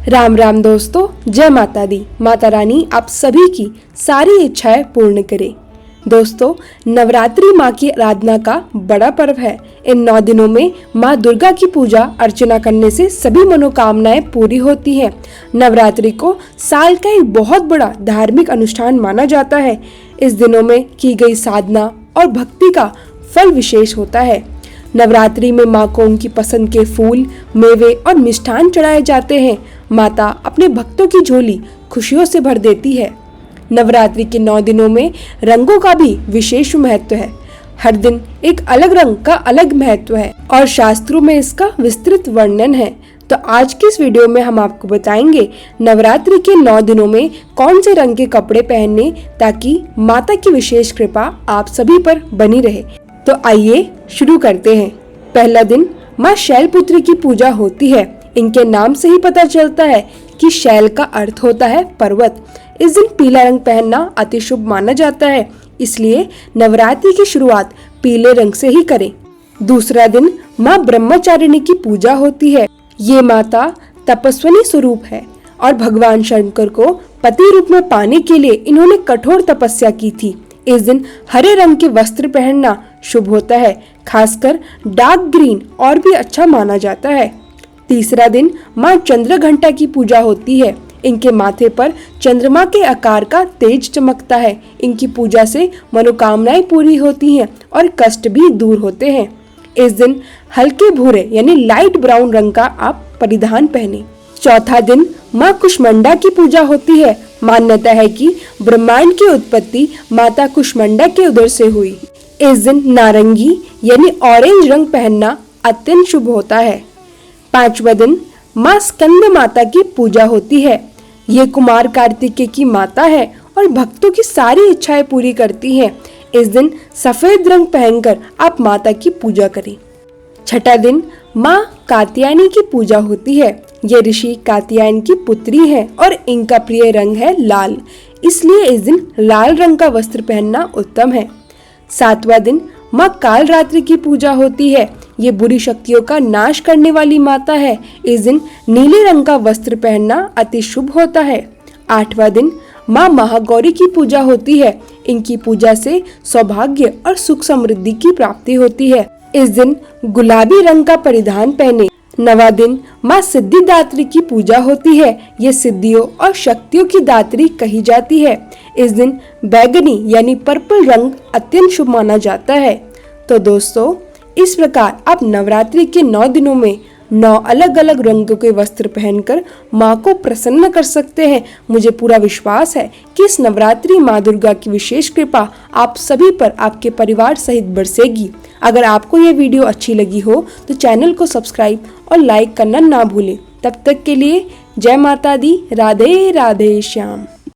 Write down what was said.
राम राम दोस्तों, जय माता दी। माता रानी आप सभी की सारी इच्छाएं पूर्ण करे। दोस्तों, नवरात्रि माँ की आराधना का बड़ा पर्व है। इन 9 दिनों में माँ दुर्गा की पूजा अर्चना करने से सभी मनोकामनाएं पूरी होती हैं। नवरात्रि को साल का एक बहुत बड़ा धार्मिक अनुष्ठान माना जाता है। इस दिनों में की गई साधना और भक्ति का फल विशेष होता है। नवरात्रि में माँ को उनकी पसंद के फूल, मेवे और मिष्ठान चढ़ाए जाते हैं। माता अपने भक्तों की झोली खुशियों से भर देती है। नवरात्रि के 9 दिनों में रंगों का भी विशेष महत्व है। हर दिन एक अलग रंग का अलग महत्व है और शास्त्रों में इसका विस्तृत वर्णन है। तो आज की इस वीडियो में हम आपको बताएंगे नवरात्रि के 9 दिनों में कौन से रंग के कपड़े पहनने ताकि माता की विशेष कृपा आप सभी पर बनी रहे। तो आइए शुरू करते हैं। पहला दिन माँ शैलपुत्री की पूजा होती है। इनके नाम से ही पता चलता है कि शैल का अर्थ होता है पर्वत। इस दिन पीला रंग पहनना अति शुभ माना जाता है, इसलिए नवरात्रि की शुरुआत पीले रंग से ही करें। दूसरा दिन माँ ब्रह्मचारिणी की पूजा होती है। ये माता तपस्विनी स्वरूप है और भगवान शंकर को पति रूप में पाने के लिए इन्होंने कठोर तपस्या की थी। इस दिन हरे रंग के वस्त्र पहनना शुभ होता है, खासकर डार्क ग्रीन और भी अच्छा माना जाता है। तीसरा दिन माँ चंद्रघंटा की पूजा होती है। इनके माथे पर चंद्रमा के आकार का तेज चमकता है। इनकी पूजा से मनोकामनाएं पूरी होती हैं और कष्ट भी दूर होते हैं। इस दिन हल्के भूरे यानी लाइट ब्राउन रंग का आप परिधान पहने। चौथा दिन माँ कुष्मांडा की पूजा होती है। मान्यता है कि ब्रह्मांड की उत्पत्ति माता कुष्मांडा के उदर से हुई। इस दिन नारंगी यानी ऑरेंज रंग पहनना अत्यंत शुभ होता है। पांचवा दिन माँ स्कंद माता की पूजा होती है। ये कुमार कार्तिकेय की माता है और भक्तों की सारी इच्छाएं पूरी करती है। इस दिन सफेद रंग पहनकर आप माता की पूजा करें। छठा दिन माँ कात्यायनी की पूजा होती है। ये ऋषि कात्यायन की पुत्री है और इनका प्रिय रंग है लाल, इसलिए इस दिन लाल रंग का वस्त्र पहनना उत्तम है। सातवां दिन माँ कालरात्रि की पूजा होती है। ये बुरी शक्तियों का नाश करने वाली माता है। इस दिन नीले रंग का वस्त्र पहनना अति शुभ होता है। आठवां दिन माँ महागौरी की पूजा होती है। इनकी पूजा से सौभाग्य और सुख समृद्धि की प्राप्ति होती है। इस दिन गुलाबी रंग का परिधान पहने। नवा दिन माँ सिद्धिदात्री की पूजा होती है। ये सिद्धियों और शक्तियों की दात्री कही जाती है। इस दिन बैगनी यानी पर्पल रंग अत्यंत शुभ माना जाता है। तो दोस्तों, इस प्रकार आप नवरात्रि के 9 दिनों में 9 अलग अलग रंगों के वस्त्र पहनकर माँ को प्रसन्न कर सकते हैं। मुझे पूरा विश्वास है कि इस नवरात्रि माँ दुर्गा की विशेष कृपा आप सभी पर आपके परिवार सहित बरसेगी। अगर आपको ये वीडियो अच्छी लगी हो तो चैनल को सब्सक्राइब और लाइक करना ना भूलें। तब तक के लिए जय माता दी। राधे राधे श्याम।